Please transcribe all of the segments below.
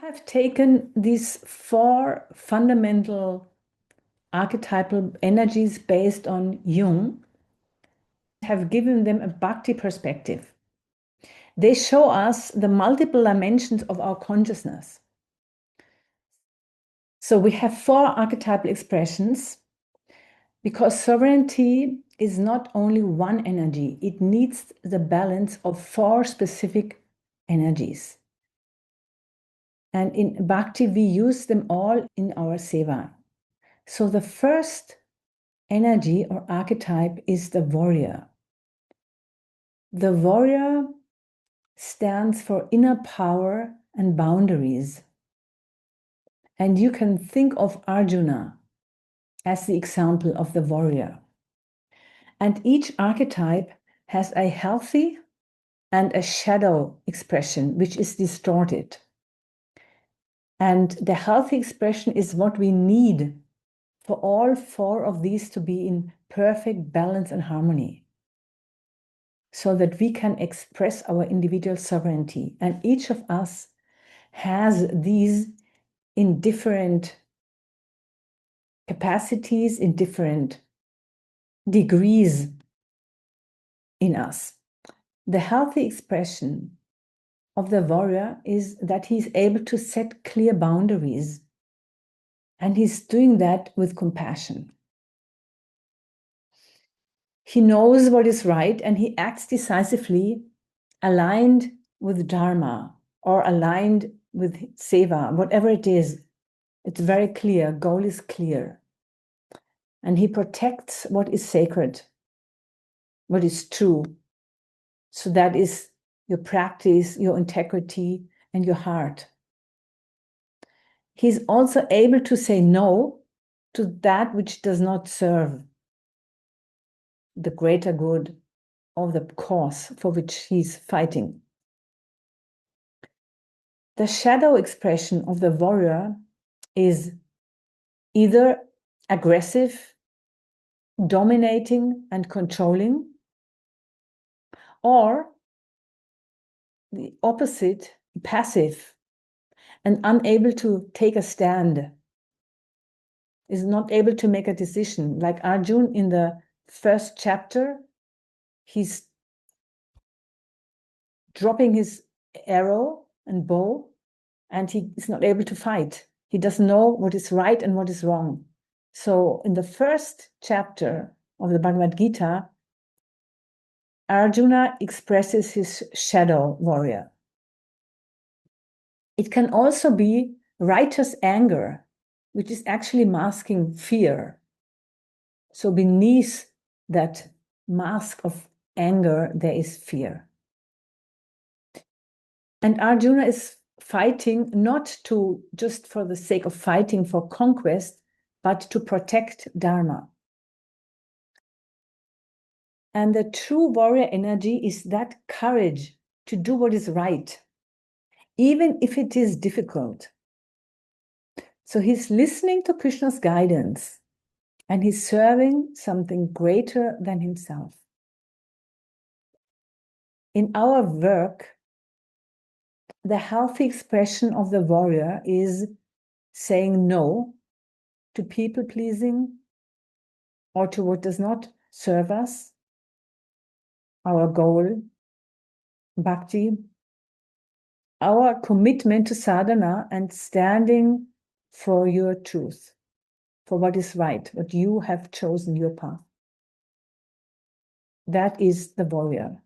have taken these 4 fundamental archetypal energies based on Jung, have given them a Bhakti perspective. They show us the multiple dimensions of our consciousness. So we have 4 archetypal expressions because sovereignty is not only one energy, it needs the balance of 4 specific energies. And in Bhakti, we use them all in our seva. So the first energy or archetype is the warrior. The warrior stands for inner power and boundaries. And you can think of Arjuna as the example of the warrior. And each archetype has a healthy and a shadow expression, which is distorted. And the healthy expression is what we need for all 4 of these to be in perfect balance and harmony, so that we can express our individual sovereignty. And each of us has these in different capacities, in different degrees in us. The healthy expression of the warrior is that he's able to set clear boundaries, and he's doing that with compassion. He knows what is right and he acts decisively, aligned with Dharma or aligned with seva, whatever it is. It's very clear, goal is clear. And he protects what is sacred, what is true. So that is your practice, your integrity, and your heart. He's also able to say no to that which does not serve the greater good of the cause for which he's fighting. The shadow expression of the warrior is either aggressive, dominating, and controlling, or the opposite, passive and unable to take a stand, is not able to make a decision. Like Arjuna in the first chapter, he's dropping his arrow and bow, and he is not able to fight. He doesn't know what is right and what is wrong. So in the first chapter of the Bhagavad Gita, Arjuna expresses his shadow warrior. It can also be righteous anger, which is actually masking fear. So beneath that mask of anger, there is fear. And Arjuna is fighting not to just for the sake of fighting for conquest, but to protect Dharma. And the true warrior energy is that courage to do what is right, even if it is difficult. So he's listening to Krishna's guidance, and he's serving something greater than himself. In our work, the healthy expression of the warrior is saying no to people-pleasing or to what does not serve us, our goal, bhakti, our commitment to sadhana, and standing for your truth, for what is right, what you have chosen your path. That is the warrior.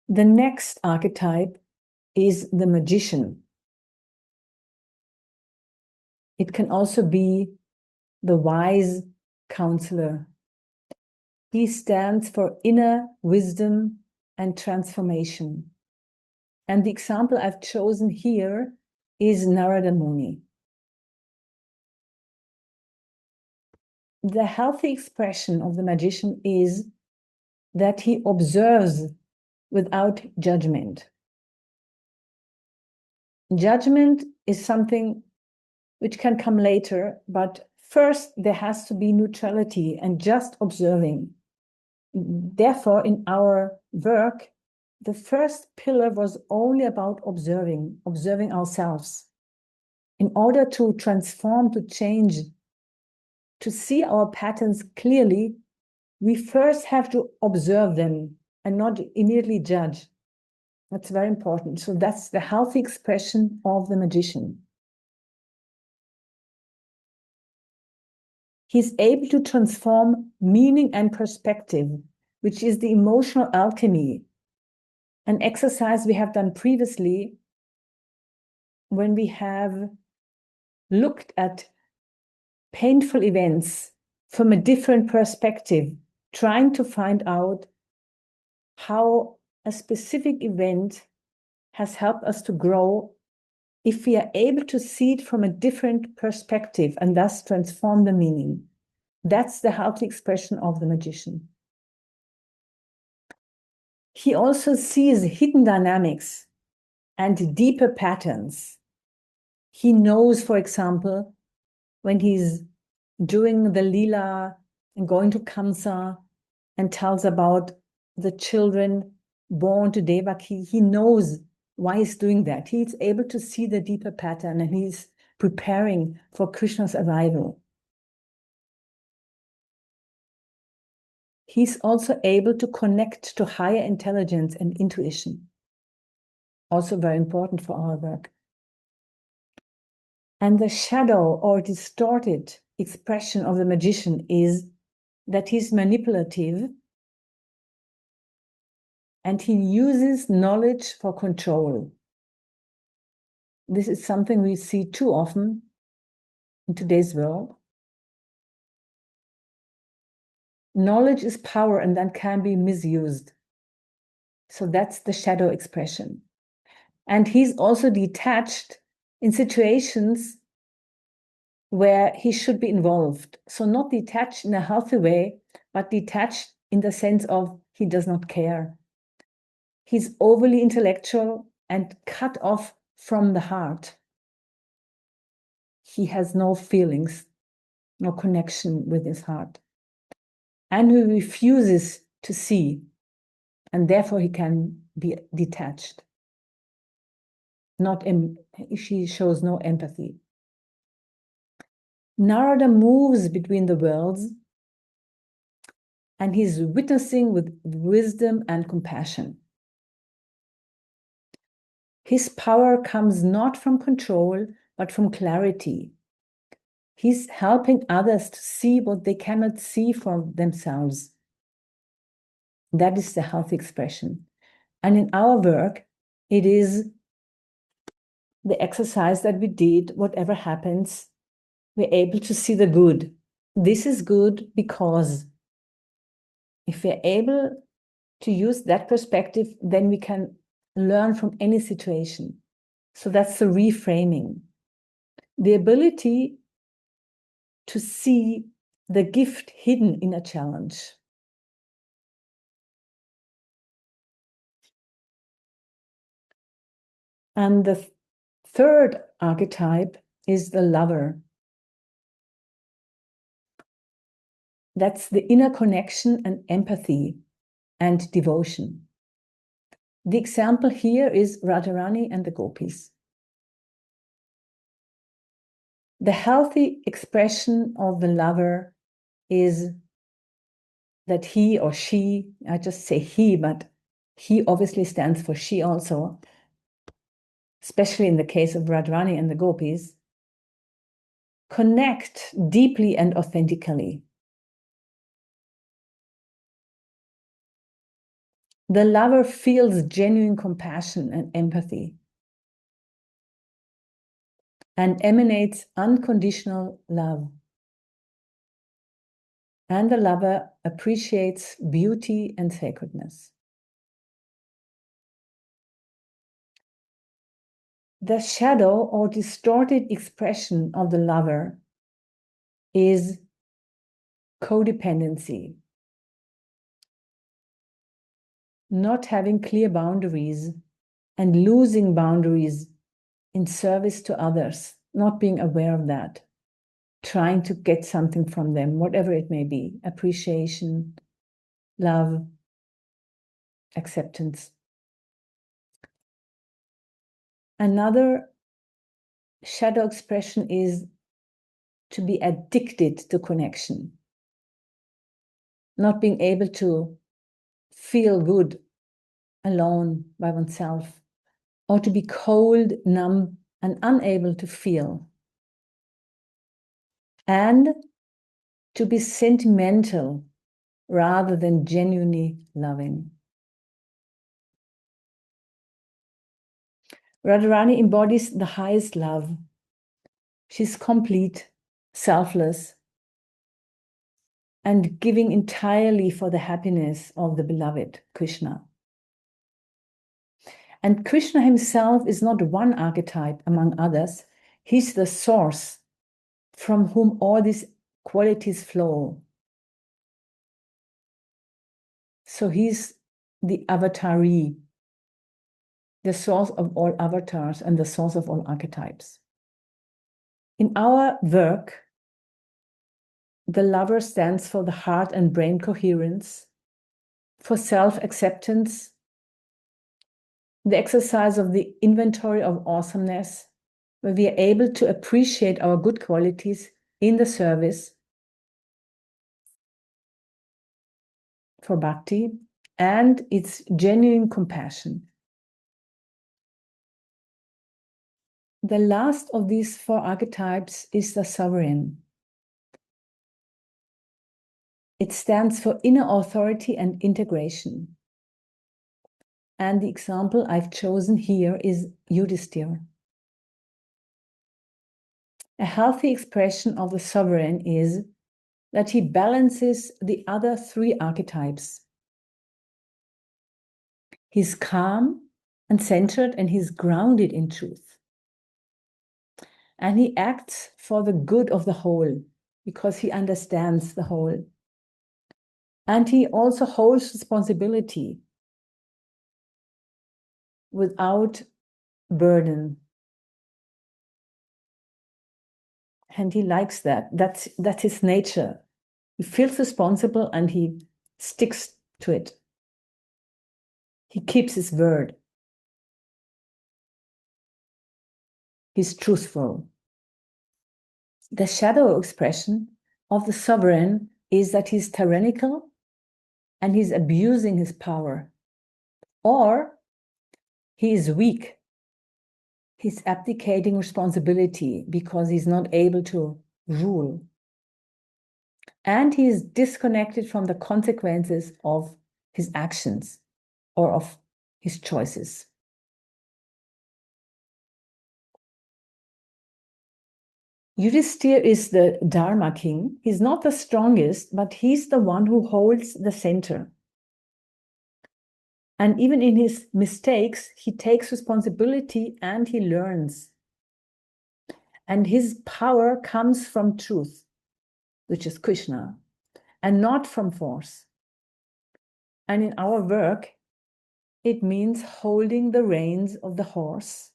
The next archetype is the magician. It can also be the wise counselor. He stands for inner wisdom and transformation. And the example I've chosen here is Nārada Muni. The healthy expression of the magician is that he observes without judgment. Judgment is something which can come later, but first there has to be neutrality and just observing. Therefore, in our work, the first pillar was only about observing ourselves. In order to transform, to change, to see our patterns clearly, we first have to observe them and not immediately judge. That's very important. So that's the healthy expression of the magician. He's able to transform meaning and perspective, which is the emotional alchemy, an exercise we have done previously when we have looked at painful events from a different perspective, trying to find out how a specific event has helped us to grow if we are able to see it from a different perspective and thus transform the meaning. That's the healthy expression of the magician. He also sees hidden dynamics and deeper patterns. He knows, for example, when he's doing the lila and going to Kamsa and tells about the children born to Devaki, he knows why he's doing that. He's able to see the deeper pattern and he's preparing for Krishna's arrival. He's also able to connect to higher intelligence and intuition. Also very important for our work. And the shadow or distorted expression of the magician is that he's manipulative and he uses knowledge for control. This is something we see too often in today's world. Knowledge is power and that can be misused. So that's the shadow expression. And he's also detached in situations where he should be involved. So not detached in a healthy way, but detached in the sense of he does not care. He's overly intellectual and cut off from the heart. He has no feelings, no connection with his heart. And he refuses to see, and therefore he can be detached. She shows no empathy. Nārada moves between the worlds and he's witnessing with wisdom and compassion. His power comes not from control, but from clarity. He's helping others to see what they cannot see for themselves. That is the healthy expression. And in our work, it is the exercise that we did, whatever happens, we're able to see the good. This is good because if we're able to use that perspective, then we can learn from any situation. So that's the reframing. The ability to see the gift hidden in a challenge. And the third archetype is the lover. That's the inner connection and empathy and devotion. The example here is Radharani and the gopīs. The healthy expression of the lover is that he or she, I just say he, but he obviously stands for she also, especially in the case of Radharani and the gopīs, connect deeply and authentically. The lover feels genuine compassion and empathy and emanates unconditional love. And the lover appreciates beauty and sacredness. The shadow or distorted expression of the lover is codependency. Not having clear boundaries and losing boundaries in service to others, not being aware of that, trying to get something from them, whatever it may be, appreciation, love, acceptance. Another shadow expression is to be addicted to connection, not being able to feel good alone by oneself, or to be cold, numb, and unable to feel, and to be sentimental rather than genuinely loving. Radharani embodies the highest love. She's complete, selfless, and giving entirely for the happiness of the beloved Krishna. And Krishna himself is not one archetype among others. He's the source from whom all these qualities flow. So he's the avatari, the source of all avatars and the source of all archetypes. In our work, the lover stands for the heart and brain coherence, for self-acceptance, the exercise of the inventory of awesomeness, where we are able to appreciate our good qualities in the service, for bhakti, and its genuine compassion. The last of these four archetypes is the sovereign. It stands for inner authority and integration. And the example I've chosen here is Yudhiṣṭhira. A healthy expression of the sovereign is that he balances the other three archetypes. He's calm and centered, and he's grounded in truth. And he acts for the good of the whole, because he understands the whole. And he also holds responsibility without burden. And he likes that. That's his nature. He feels responsible and he sticks to it. He keeps his word. He's truthful. The shadow expression of the sovereign is that he's tyrannical and he's abusing his power. Or he is weak. He's abdicating responsibility because he's not able to rule. And he is disconnected from the consequences of his actions or of his choices. Yudhiṣṭhira is the Dharma king. He's not the strongest, but he's the one who holds the center. And even in his mistakes, he takes responsibility and he learns. And his power comes from truth, which is Krishna, and not from force. And in our work, it means holding the reins of the horse.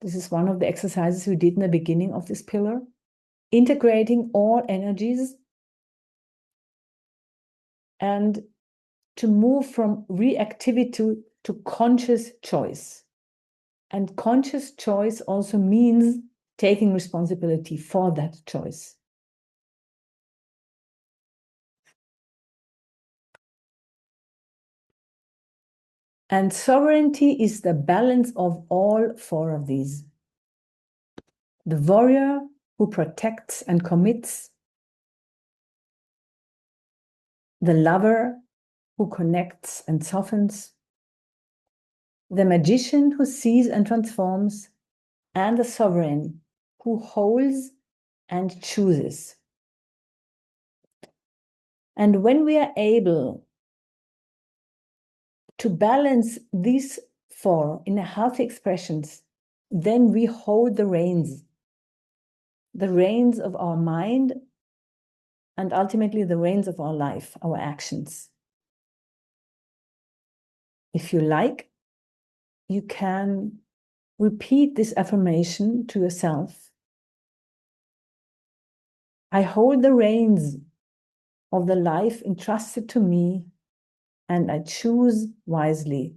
This is one of the exercises we did in the beginning of this pillar. Integrating all energies and to move from reactivity to conscious choice. And conscious choice also means taking responsibility for that choice. And sovereignty is the balance of all four of these. The warrior who protects and commits, the lover who connects and softens, the magician who sees and transforms, and the sovereign who holds and chooses. And when we are able to balance these four in a healthy expressions, then we hold the reins of our mind, and ultimately the reins of our life, our actions. If you like, you can repeat this affirmation to yourself. I hold the reins of the life entrusted to me, and I choose wisely.